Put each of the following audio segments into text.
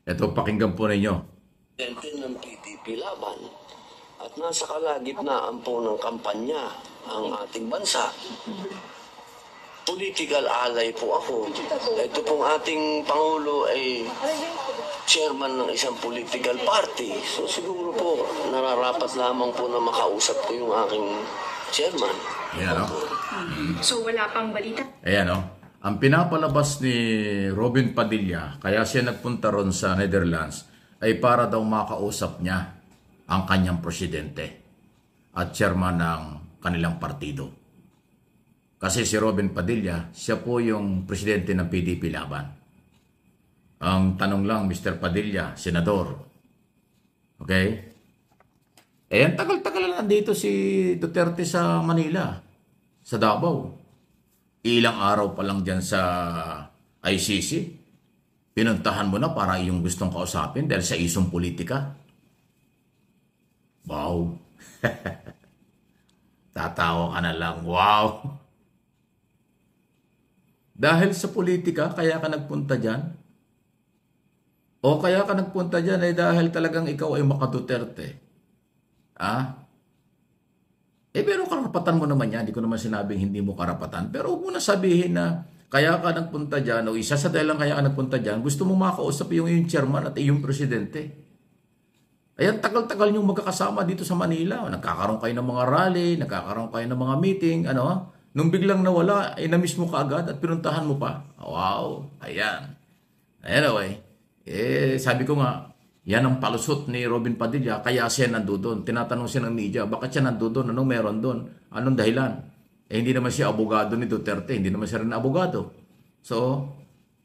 Ito, pakinggan po ninyo. Presidente ng PDP Laban at nasa kalagitnaan po ng kampanya ang ating bansa. Political ally po ako. Ito pong ating Pangulo ay chairman ng isang political party. So siguro po, nararapat lamang po na makausap ko yung aking chairman. Ayan, no? So wala pang balita? Ayan, no? Ang pinapalabas ni Robin Padilla, kaya siya nagpunta ron sa Netherlands, ay para daw makausap niya ang kanyang presidente at chairman ng kanilang partido. Kasi si Robin Padilla, siya po yung presidente ng PDP Laban. Ang tanong lang, Mr. Padilla, senador. Okay? Eh, ang tagal-tagal na dito si Duterte sa Manila, sa Davao. Ilang araw pa lang dyan sa ICC. Pinuntahan mo na para yung gustong kausapin dahil sa isong politika. Wow. Tatawa ka na lang. Wow. Dahil sa politika, kaya ka nagpunta dyan? O kaya ka nagpunta dyan ay dahil talagang ikaw ay maka-Duterte? Ah? Pero karapatan mo naman yan. Hindi ko naman sinabing hindi mo karapatan. Pero huwag mo na sabihin na kaya ka nagpunta dyan o isa sa dahilan kaya ka nagpunta dyan, gusto mo makausap yung chairman at yung presidente. Ayan, tagal-tagal yung magkakasama dito sa Manila. Nagkakaroon kayo ng mga rally, nagkakaroon kayo ng mga meeting, ano. Nung biglang nawala, ay na-miss mo kaagad at pinuntahan mo pa. Wow, ayan. Anyway, sabi ko nga, yan ang palusot ni Robin Padilla, kaya siya nandoon. Tinatanong siya ng media, bakit siya nandoon? Anong meron doon? Anong dahilan? Hindi naman siya abogado ni Duterte, hindi naman siya rin abogado. So,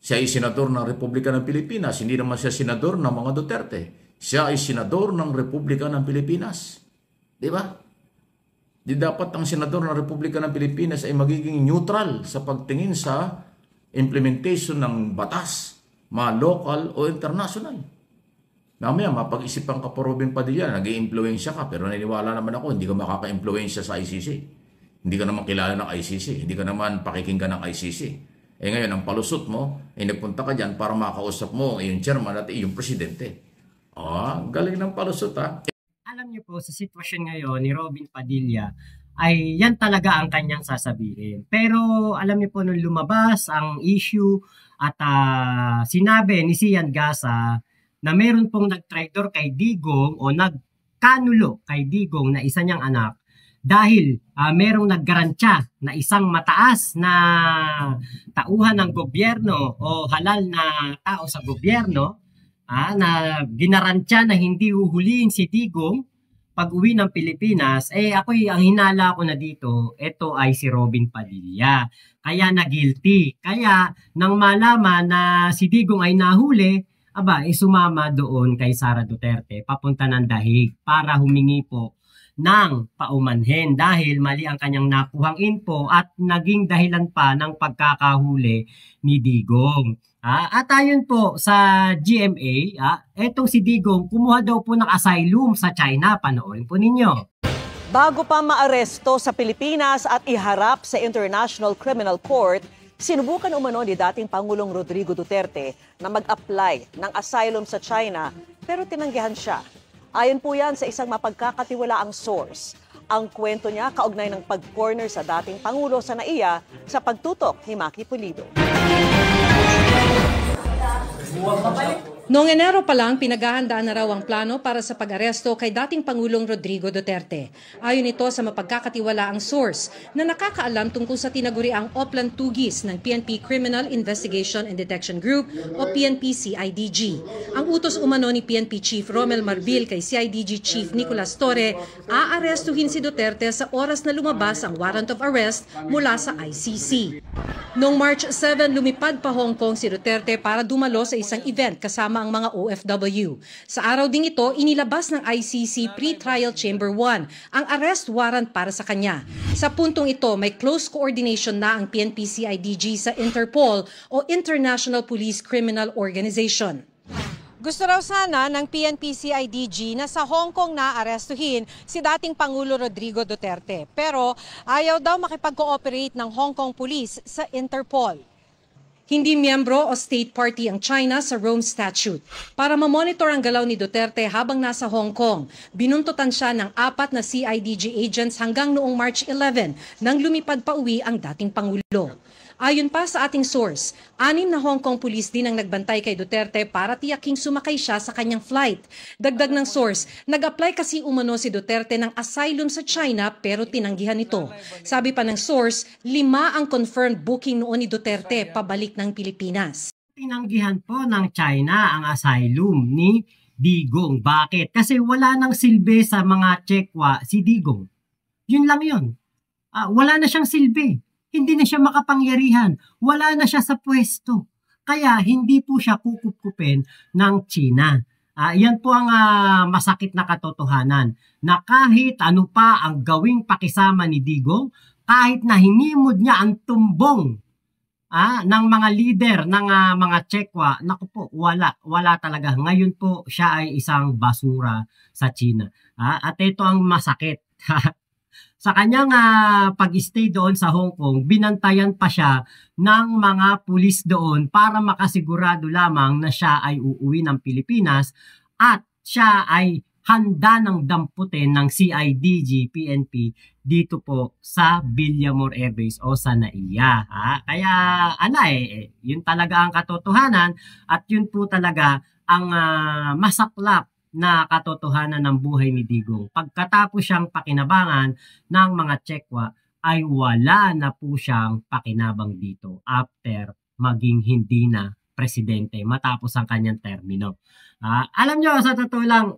siya ay senador ng Republika ng Pilipinas, hindi naman siya senador ng mga Duterte. Siya ay senador ng Republika ng Pilipinas. Di ba? Di dapat ang senador ng Republika ng Pilipinas ay magiging neutral sa pagtingin sa implementation ng batas, local o international. Mamaya, mapag-isipan ka po Robin Padilla, nag-i-influensya ka, pero naniniwala naman ako, hindi ka makaka-influensya sa ICC. Hindi ka naman kilala ng ICC, hindi ka naman pakikinggan ng ICC. Ngayon, ang palusot mo, nagpunta ka dyan para makausap mo yung chairman at yung presidente. Galing ng palusot, ha? Alam niyo po, sa sitwasyon ngayon ni Robin Padilla, ay yan talaga ang kanyang sasabihin. Pero alam niyo po, nung lumabas ang issue at sinabi ni Sian Gasa na meron pong nag-traitor kay Digong o nagkanulo kay Digong na isa niyang anak dahil merong naggarantya na isang mataas na tauhan ng gobyerno o halal na tao sa gobyerno na ginarantya na hindi huhulihin si Digong pag-uwi ng Pilipinas, ang hinala ko na dito, ito ay si Robin Padilla. Kaya na guilty. Kaya nang malaman na si Digong ay nahuli, sumama doon kay Sara Duterte, papunta ng Dahig para humingi po ng paumanhin dahil mali ang kanyang nakuhang info at naging dahilan pa ng pagkakahuli ni Digong. At ayon po sa GMA, etong si Digong kumuha daw po ng asylum sa China. Panoorin po ninyo. Bago pa maaresto sa Pilipinas at iharap sa International Criminal Court, sinubukan umano ni dating Pangulong Rodrigo Duterte na mag-apply ng asylum sa China pero tinanggihan siya. Ayon po yan sa isang mapagkakatiwalaang source. Ang kwento niya kaugnay ng pag-corner sa dating Pangulo sa NAIA sa pagtutok ni Maki Pulido. Noong Enero pa lang, pinaghahandaan na raw ang plano para sa pag-aresto kay dating Pangulong Rodrigo Duterte. Ayon ito sa mapagkakatiwalaang source na nakakaalam tungkol sa tinaguriang Oplan Tugis ng PNP Criminal Investigation and Detection Group o PNP-CIDG. Ang utos umano ni PNP Chief Romel Marbil kay CIDG Chief Nicolas Torre, aarestuhin si Duterte sa oras na lumabas ang warrant of arrest mula sa ICC. Noong March 7, lumipad pa Hong Kong si Duterte para dumalo sa isang event kasama ang mga OFW. Sa araw ding ito, inilabas ng ICC Pre-Trial Chamber 1 ang arrest warrant para sa kanya. Sa puntong ito, may close coordination na ang PNP-CIDG sa Interpol o International Police Criminal Organization. Gusto raw sana ng PNP-CIDG na sa Hong Kong na arestuhin si dating Pangulo Rodrigo Duterte. Pero ayaw daw makipag-cooperate ng Hong Kong Police sa Interpol. Hindi miyembro o state party ang China sa Rome Statute. Para mamonitor ang galaw ni Duterte habang nasa Hong Kong, binuntutan siya ng 4 na CIDG agents hanggang noong March 11 nang lumipad pa uwi ang dating Pangulo. Ayon pa sa ating source, 6 na Hong Kong police din ang nagbantay kay Duterte para tiyaking sumakay siya sa kanyang flight. Dagdag ng source, nag-apply kasi umano si Duterte ng asylum sa China pero tinanggihan ito. Sabi pa ng source, 5 ang confirmed booking noon ni Duterte pabalik ng Pilipinas. Tinanggihan po ng China ang asylum ni Digong. Bakit? Kasi wala nang silbi sa mga Chekwa si Digong. Yun lang yun. Wala na siyang silbi. Hindi na siya makapangyarihan. Wala na siya sa pwesto. Kaya hindi po siya kukupkupin ng China. Yan po ang masakit na katotohanan. Na kahit ano pa ang gawing pakisama ni Digong, kahit na hinimod niya ang tumbong ng mga leader ng mga Chekwa, naku po, wala talaga. Ngayon po, siya ay isang basura sa China. At ito ang masakit. Sa kanyang pag-stay doon sa Hong Kong, binantayan pa siya ng mga pulis doon para makasigurado lamang na siya ay uuwi ng Pilipinas at siya ay handa ng damputin ng CIDG PNP dito po sa Villamor Air Base o sa NAIA. Kaya yun talaga ang katotohanan at yun po talaga ang masaklap na katotohanan ng buhay ni Digong. Pagkatapos siyang pakinabangan ng mga Chekwa, ay wala na po siyang pakinabang dito after maging hindi na presidente matapos ang kanyang termino. Alam nyo, sa totoo lang,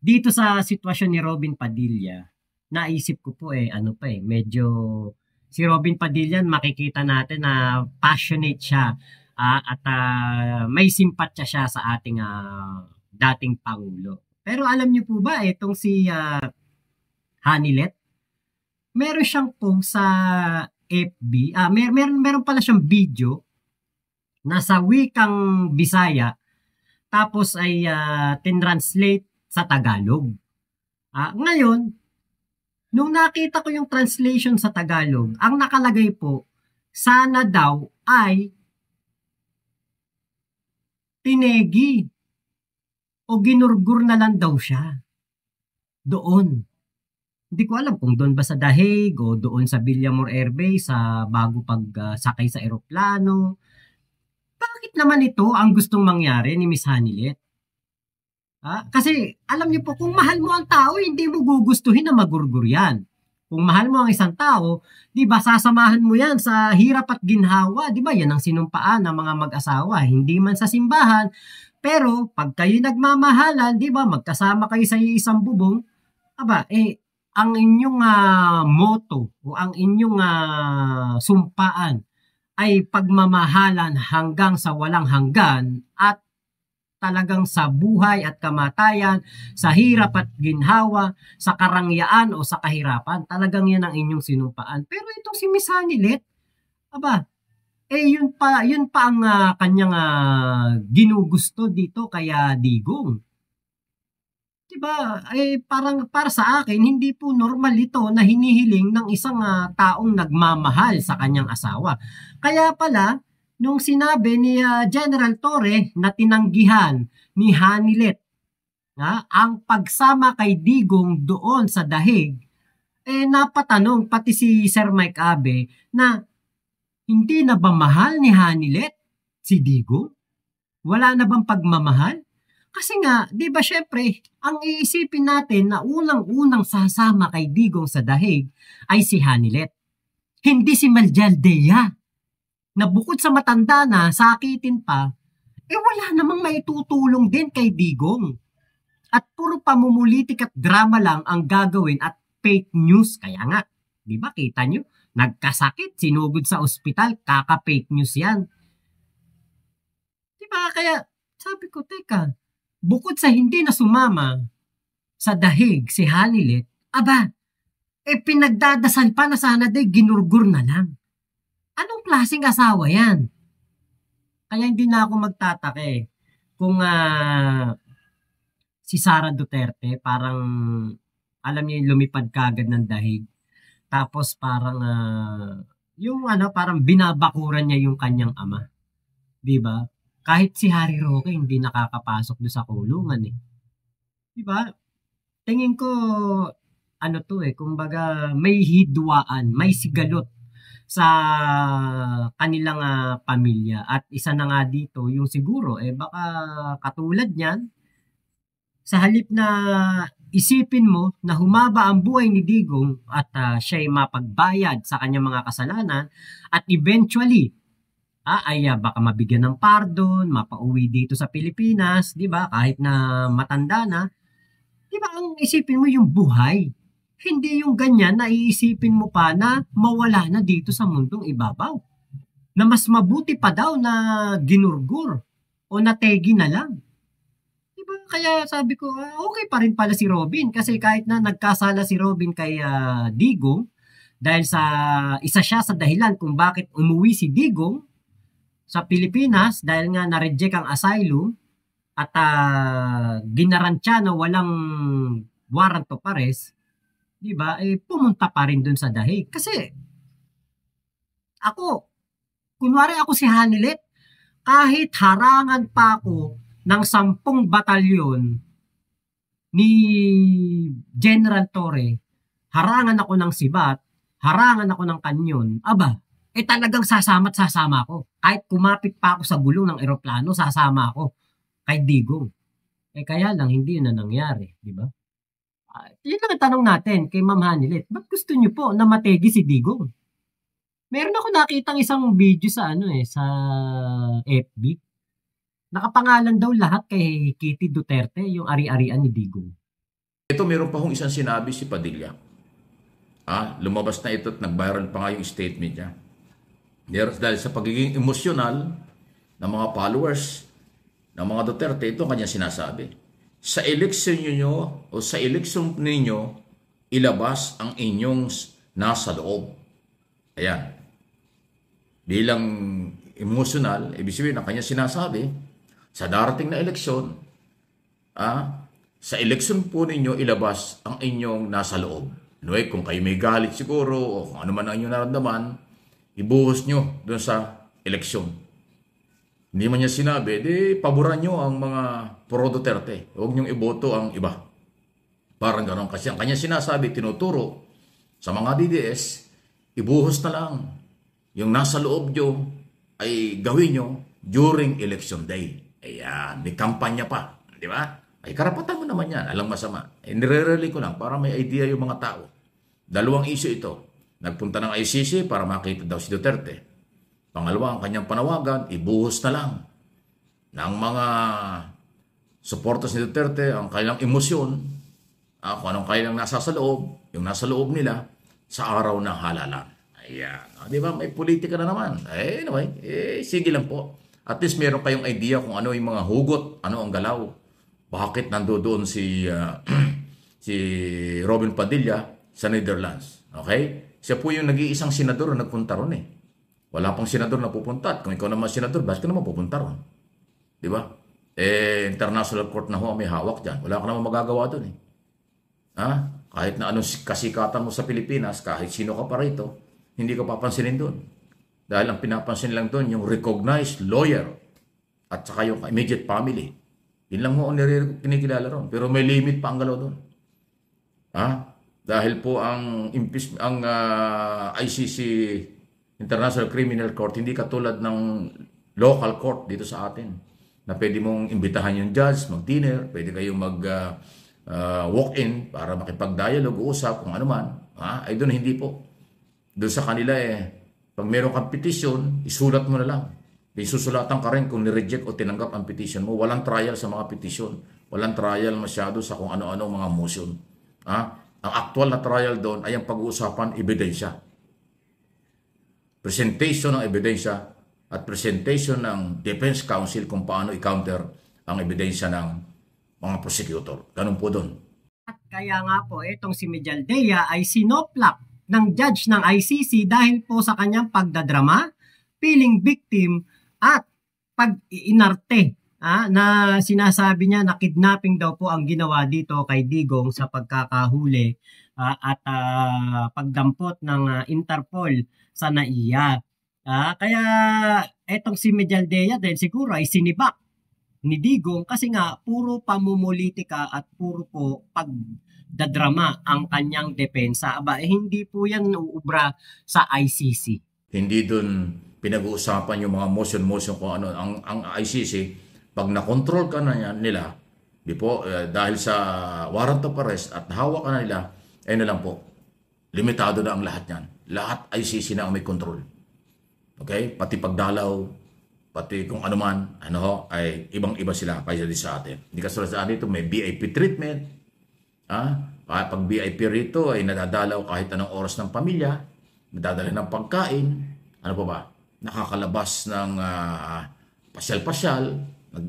dito sa sitwasyon ni Robin Padilla, naisip ko po medyo si Robin Padilla, makikita natin na passionate siya at may simpatya siya sa ating dating Pangulo. Pero alam niyo po ba, itong si Hanilet, meron siyang post sa FB, meron pala siyang video na sa wikang Bisaya, tapos ay tinranslate sa Tagalog. Ngayon, nung nakita ko yung translation sa Tagalog, ang nakalagay po, sana daw ay tinegi o ginurgur na lang daw siya doon. Hindi ko alam kung doon ba sa Dahig o doon sa Villamor Air Base bago pagsakay sa eroplano. Bakit naman ito ang gustong mangyari ni Miss Hanilet? Kasi alam niyo po, kung mahal mo ang tao, hindi mo gugustuhin na magurgur yan. Kung mahal mo ang isang tao, di ba sasamahan mo yan sa hirap at ginhawa, di ba? Yan ang sinumpaan ng mga mag-asawa, hindi man sa simbahan. Pero pag kayo nagmamahalan, di ba, magkasama kayo sa isang bubong, ang inyong motto o ang inyong sumpaan ay pagmamahalan hanggang sa walang hanggan at talagang sa buhay at kamatayan, sa hirap at ginhawa, sa karangyaan o sa kahirapan. Talagang yan ang inyong sinumpaan. Pero itong si Miss Hanilet, yun pa ang kanyang ginugusto dito kaya Digong. Diba? Parang para sa akin, hindi po normal ito na hinihiling ng isang taong nagmamahal sa kanyang asawa. Kaya pala, nung sinabi ni General Torre na tinanggihan ni Hanilet ang pagsama kay Digong doon sa Dahig, napatanong pati si Sir Mike Abe na hindi na ba mahal ni Hanilet si Digong? Wala na bang pagmamahal? Kasi nga, di ba syempre, ang iisipin natin na unang-unang sasama kay Digong sa Dahig ay si Hanilet. Hindi si Maljaldea. Na bukod sa matanda na, sakitin pa, wala namang maitutulong din kay Digong. At puro pamumulitik at drama lang ang gagawin at fake news. Kaya nga, di ba kita nyo? Nagkasakit, sinugod sa ospital, kaka-fake news yan. Diba? Kaya sabi ko, teka, bukod sa hindi na sumama sa Dahig si Hanilet, pinagdadasal pa na sana ginurgur na lang. Anong klaseng asawa yan? Kaya hindi na ako magtataka kung si Sara Duterte parang alam niya yung lumipad kagad ng Dahig. Tapos parang yung parang binabakuran niya yung kanyang ama. 'Di ba? Kahit si Harry Roque hindi nakakapasok do sa kulungan eh. 'Di ba? Tingin ko kumbaga may hidwaan, may sigalot sa kanilang pamilya at isa na nga dito yung siguro baka katulad niyan sa halip na isipin mo na humaba ang buhay ni Digong at siya'y mapagbayad sa kanyang mga kasalanan at eventually baka mabigyan ng pardon, mapauwi dito sa Pilipinas, 'di ba? Kahit na matanda na, 'di ba? Ang isipin mo yung buhay. Hindi yung ganyan na iisipin mo pa na mawala na dito sa mundong ibabaw. Na mas mabuti pa daw na ginurgur o nategi na lang. Diba? Kaya sabi ko, okay pa rin pala si Robin. Kasi kahit na nagkasala si Robin kay Digong, dahil isa siya sa dahilan kung bakit umuwi si Digong sa Pilipinas, dahil nga na-reject ang asylum at ginarantya na walang warrant of arrest, diba, pumunta pa rin dun sa dahig. Kasi, kunwari ako si Hanilet, kahit harangan pa ako ng 10 batalyon ni General Torre, harangan ako ng Sibat, harangan ako ng Kanyon, talagang sasama't sasama ako. Kahit kumapit pa ako sa gulong ng eroplano, sasama ako kay Digong. Kaya lang, hindi yun na nangyari, diba? Yun lang ang tanong natin kay Ma'am Hanilet. Ba't gusto niyo po na mategi si Digong? Meron ako nakitang isang video sa sa FB. Nakapangalan daw lahat kay Kitty Duterte, yung ari-arian ni Digong. Ito meron pa hong isang sinabi si Padilla. Lumabas na ito at nag-viral pa nga yung statement niya. Dahil sa pagiging emosyonal ng mga followers ng mga Duterte, ito kanya sinasabi. Sa eleksyon niyo o sa eleksyon ninyo, ilabas ang inyong nasa loob. Ayan. Bilang emotional, ibig sabihin na kanya sinasabi, sa darating na eleksyon, sa eleksyon po ninyo, ilabas ang inyong nasa loob. Kung kayo may galit siguro, o kung ano man ang inyong naramdaman, ibuhos nyo doon sa eleksyon. Hindi man niya sinabi, paboran nyo ang mga pro-Duterte. Huwag nyong iboto ang iba. Parang gano'n. Kasi ang kanya sinasabi, tinuturo sa mga DDS, ibuhos na lang. Yung nasa loob nyo ay gawin nyo during election day. Ayan, may kampanya pa. Di ba? Ay karapatan mo naman yan. Alang masama. Nire-relay ko lang para may idea yung mga tao. Dalawang issue ito. Nagpunta ng ICC para makita daw si Duterte. Pangalawa, ang kanyang panawagan, ibuhos na lang ng mga supporters ni Duterte ang kailang emosyon, kung anong kailang nasa sa loob, yung nasa loob nila sa araw ng halalan. Ayan. Di ba? May politika na naman. Anyway, sige lang po. At least meron kayong idea kung ano yung mga hugot, ano ang galaw. Bakit nandoon si Robin Padilla sa Netherlands. Okay? Siya po yung nag-iisang senador na nagpunta ron Wala pang senador na pupunta. At kung ikaw naman senador, bakit ka naman pupunta ron? Di ba? International court na may hawak dyan. Wala ka naman magagawa doon Kahit na anong kasikatan mo sa Pilipinas, kahit sino ka pa rito, hindi ka papansinin doon. Dahil ang pinapansin lang doon, yung recognized lawyer at saka yung immediate family. Yun lang mo ang kinikilala ron. Pero may limit pa ang galaw doon. Dahil po ang ICC International Criminal Court, hindi katulad ng local court dito sa atin na pwede mong imbitahan yung judge, mag-dinner, pwede kayong walk-in para makipag-dialogue, usap, kung ano man. Ay doon hindi po. Doon sa kanila pag meron kang petition, isulat mo na lang. Isusulatan ka rin kung ni-reject o tinanggap ang petition mo. Walang trial sa mga petition. Walang trial masyado sa kung ano-ano mga motion. Ang actual na trial doon ay ang pag-uusapan ebidensya. Presentation ng ebidensya at presentation ng defense counsel kung paano i-counter ang ebidensya ng mga prosecutor. Ganun po doon. At kaya nga po, itong si Medialdea ay sinoplak ng judge ng ICC dahil po sa kanyang pagdadrama, feeling victim at pag-iinarte na sinasabi niya na kidnapping daw po ang ginawa dito kay Digong sa pagkakahuli at pagdampot ng Interpol sa NAIA. Kaya etong si Medialdea din siguro ay sinibak ni Digong kasi nga puro pamumulitika at puro po pagdadrama ang kanyang depensa. Hindi po yan uubra sa ICC. Hindi doon pinag-uusapan yung mga motion kung ano. Ang ICC, pag na-control ka na yan nila, di po, dahil sa warrant of arrest at hawak ka na nila, na lang po, limitado na ang lahat yan. Lahat ICC na ang may control. Okay? Pati pagdalaw, pati kung ano man, ay ibang-iba sila kaysa di sa atin. Hindi kasulad sa atin ito, may VIP treatment. Pag VIP rito ay nadadalaw kahit anong oras ng pamilya, nadadala ng pagkain, ano pa ba? Nakakalabas ng pasyal-pasyal,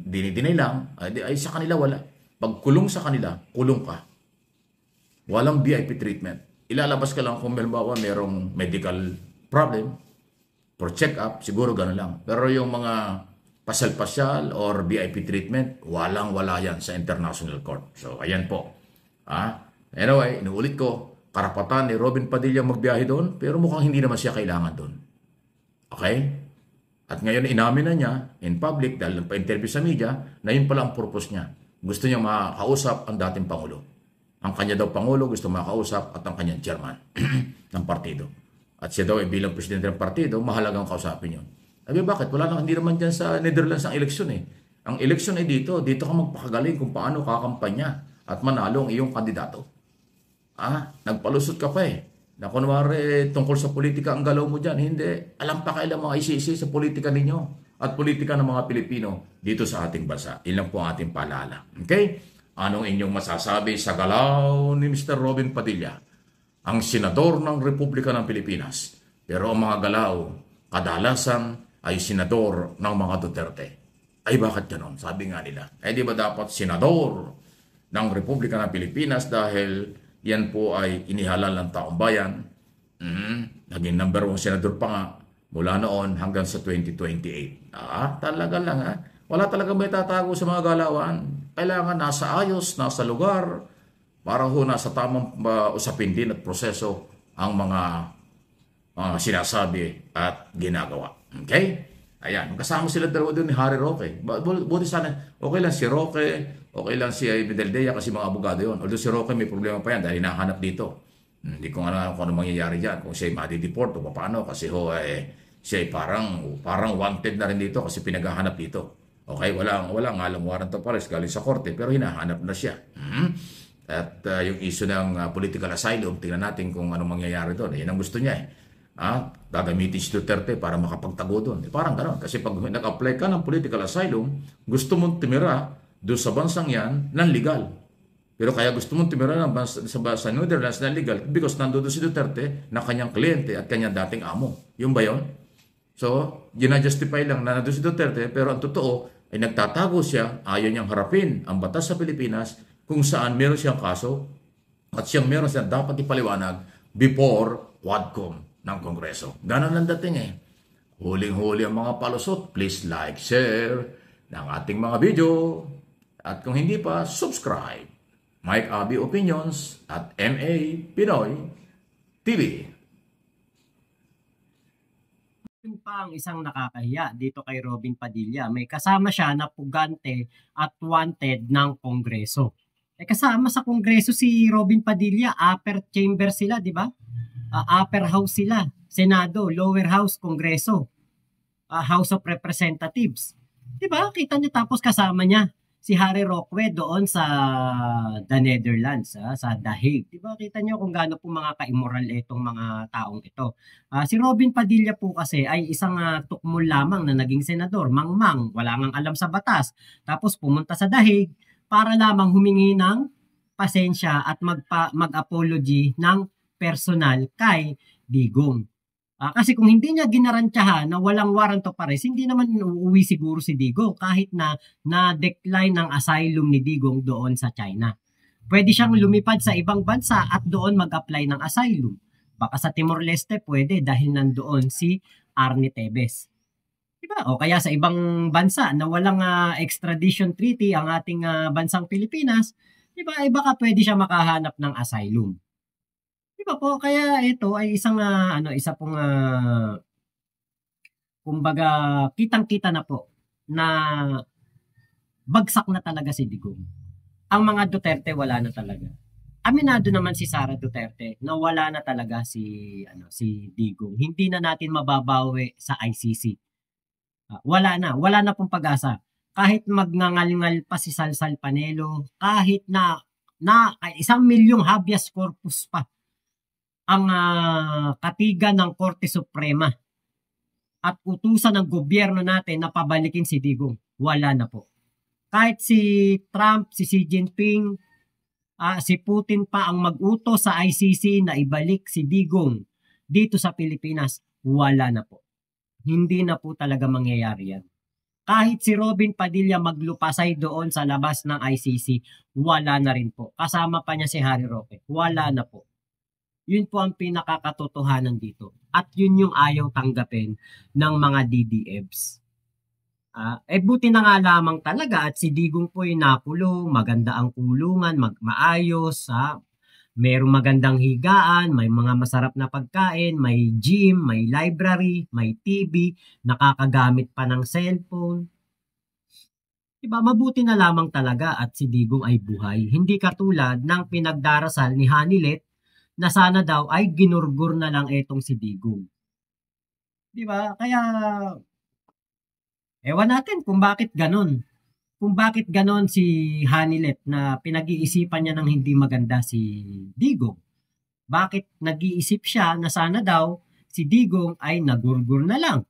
dinay lang, ay sa kanila wala. Pag kulong sa kanila, kulong ka. Walang VIP treatment. Ilalabas ka lang kung merong medical problem, for check-up, siguro gano'n lang. Pero yung mga pasyal-pasyal or VIP treatment, walang-wala yan sa International Court. So, ayan po. Anyway, inuulit ko, karapatan ni Robin Padilla magbiyahe doon, pero mukhang hindi naman siya kailangan doon. Okay? At ngayon, inamin na niya in public, dahil pa-interview sa media, na yun pala ang purpose niya. Gusto niya makausap ang dating Pangulo. Ang kanya daw Pangulo gusto makausap at ang kanyang chairman ng partido. At siya daw ay bilang presidente ng partido, mahalagang kausapin yun. Bakit? Hindi naman dyan sa Netherlands ang eleksyon eh. Ang eleksyon ay dito ka magpakagaling kung paano kakampanya at manalo ang iyong kandidato. Nagpalusot ka pa eh. Na kunwari tungkol sa politika ang galaw mo dyan. Hindi. Alam pa kailan mga ICC sa politika ninyo at politika ng mga Pilipino dito sa ating bansa. Ilan po ang ating paalala. Okay? Anong inyong masasabi sa galaw ni Mr. Robin Padilla? Ang senador ng Republika ng Pilipinas. Pero ang mga galaw, kadalasan ay senador ng mga Duterte. Ay bakit ganon? Sabi nga nila. Di ba dapat senador ng Republika ng Pilipinas dahil yan po ay inihalal ng taong bayan. Naging number 1 senador pa nga mula noon hanggang sa 2028. Talaga lang Wala talaga may tatago sa mga galawan. Kailangan nasa ayos, nasa lugar, para nasa tamang usapin din at proseso ang mga sinasabi at ginagawa. Okay? Ayan, kasama sila dalawa doon ni Harry Roque. Buti sana, okay lang si Roque, okay lang si Medialdea kasi mga abogado yun. Although si Roque may problema pa yan dahil hinahanap dito. Hindi ko alam kung ano mangyayari dyan. Kung siya ay madi-deport o paano kasi siya ay parang wanted na rin dito kasi pinaghahanap dito. Okay, wala nga lang warrant of arrest galing sa korte pero hinahanap na siya. At yung issue ng political asylum, tingnan natin kung anong mangyayari doon. Yan ang gusto niya gagamitin si Duterte para makapagtago doon. Parang gano'n. Kasi pag nag-apply ka ng political asylum, gusto mong tumira doon sa bansang yan ng legal. Pero kaya gusto mong tumira sa Netherlands na legal because nandoon si Duterte na kanyang kliyente at kanyang dating amo. Yung ba yun? So, ginajustify lang na nandoon si Duterte pero ang totoo ay nagtatago siya, ayaw niyang harapin ang batas sa Pilipinas kung saan meron siyang kaso at meron siyang dapat ipaliwanag before Quadcom ng Kongreso. Ganon lang dating Huling-huli ang mga palusot. Please like, share ng ating mga video. At kung hindi pa, subscribe. Mike Abi Opinions at MA Pinoy TV. Yun pa ang isang nakakahiya dito kay Robin Padilla. May kasama siya na pugante at wanted ng Kongreso. Kasama sa Kongreso si Robin Padilla, upper chamber sila, di ba? Upper house sila, Senado, lower house, Kongreso, House of Representatives. Di ba? Kita niyo tapos kasama niya si Harry Roque doon sa the Netherlands, sa The Hague. Di ba? Kita niyo kung gaano po mga ka-immoral itong mga taong ito. Si Robin Padilla po kasi ay isang tukmol lamang na naging senador, mangmang, wala ngang alam sa batas. Tapos pumunta sa The Hague para lamang humingi ng pasensya at mag-apology ng personal kay Digong. Kasi kung hindi niya ginarantyahan na walang warrant of arrest, hindi naman uuwi siguro si Digong kahit na-decline ng asylum ni Digong doon sa China. Pwede siyang lumipad sa ibang bansa at doon mag-apply ng asylum. Baka sa Timor-Leste pwede dahil nandoon si Arnie Tevez. Diba? O kaya sa ibang bansa na walang extradition treaty ang ating bansang Pilipinas, diba? Baka pwede siya makahanap ng asylum. Di ba po? Kaya ito ay isang isa pong kumbaga kitang-kita na po na bagsak na talaga si Digong. Ang mga Duterte wala na talaga. Aminado naman si Sara Duterte na wala na talaga si Digong. Hindi na natin mababawi sa ICC. Wala na pong pag-asa. Kahit magngangal-ngal pa si Salsal Panelo, kahit na 1,000,000 habeas corpus pa ang katigan ng Korte Suprema at utusan ng gobyerno natin na pabalikin si Digong, wala na po. Kahit si Trump, si Xi Jinping, si Putin pa ang mag-utos sa ICC na ibalik si Digong dito sa Pilipinas, wala na po. Hindi na po talaga mangyayari yan. Kahit si Robin Padilla maglupasay doon sa labas ng ICC, wala na rin po. Kasama pa niya si Harry Roque, wala na po. Yun po ang pinakakatotohanan dito. At yun yung ayaw tanggapin ng mga DDFs. Buti na nga lamang talaga at si Digong po ay nakulong, maganda ang kulungan, maayos, merong magandang higaan, may mga masarap na pagkain, may gym, may library, may TV, nakakagamit pa ng cellphone. Diba, mabuti na lamang talaga at si Digong ay buhay. Hindi katulad ng pinagdarasal ni Hanilet na sana daw ay ginurgur na lang etong si Digong. Diba? Kaya, ewan natin kung bakit ganon. Kung bakit ganon si Hanilet na pinag-iisipan niya ng hindi maganda si Digong. Bakit nag-iisip siya na sana daw si Digong ay nagurgur na lang.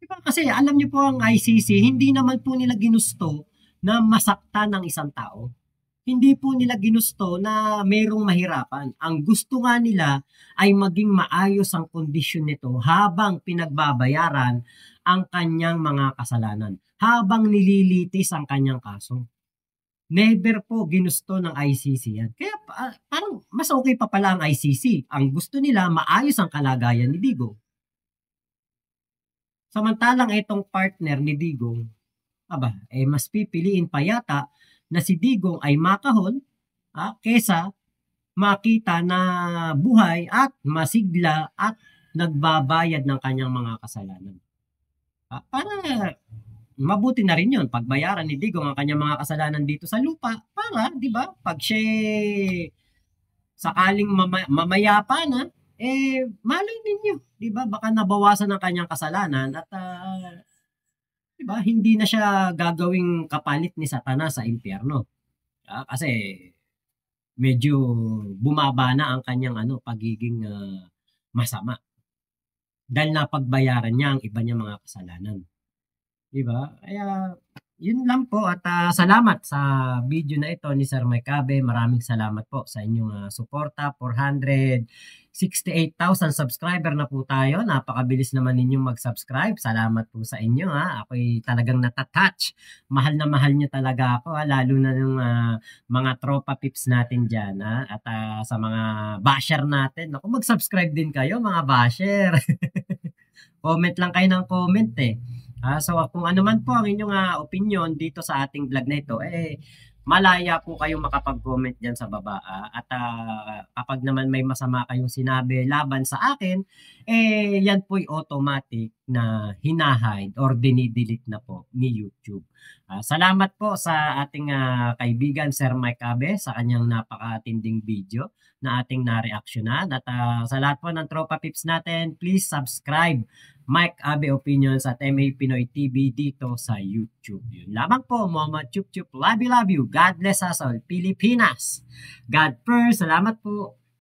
Diba? Kasi alam niyo po ang ICC, hindi naman po nila ginusto na masaktan ng isang tao. Hindi po nila ginusto na merong mahirapan. Ang gusto nga nila ay maging maayos ang kondisyon nito habang pinagbabayaran ang kanyang mga kasalanan. Habang nililitis ang kanyang kaso. Never po ginusto ng ICC yan. Kaya parang mas okay pa pala ang ICC. Ang gusto nila maayos ang kalagayan ni Digong. Samantalang itong partner ni Digong, mas pipiliin pa yata na si Digong ay makahon kesa makita na buhay at masigla at nagbabayad ng kanyang mga kasalanan. Para mabuti na rin yun, pagbayaran ni Digong ang kanyang mga kasalanan dito sa lupa para, di ba, pag siya sakaling mamayapa na, malay ninyo, di ba, baka nabawasan ang kanyang kasalanan at diba? Hindi na siya gagawing kapalit ni Satanas sa impyerno. Kasi medyo bumaba na ang kanyang pagiging masama. Dahil napagbayaran niya ang iba niyang mga kasalanan. Diba? Kaya yun lang po at salamat sa video na ito ni Sir Mike Abe. Maraming salamat po sa inyong suporta. 468,000 subscriber na po tayo. Napakabilis naman ninyong mag-subscribe. Salamat po sa inyo. Ako'y talagang natatouch. Mahal na mahal nyo talaga ako. Lalo na yung mga tropa pips natin dyan. At sa mga basher natin. Ako, mag-subscribe din kayo mga basher. Comment lang kayo ng comment So kung ano man po ang inyong opinion dito sa ating vlog na ito, malaya po kayong makapag-comment dyan sa baba. At kapag naman may masama kayong sinabi laban sa akin, yan po'y automatic na hinahide or dinidelete na po ni YouTube. Salamat po sa ating kaibigan Sir Mike Abe sa kanyang napakatinding video na ating na-reactionan. At sa lahat po ng tropa pips natin, please subscribe Mike Abe Opinions at MA Pinoy TV dito sa YouTube. Yun lamang po, Mama Chup Chup. Love you, love you. God bless us all. Pilipinas. God first. Salamat po.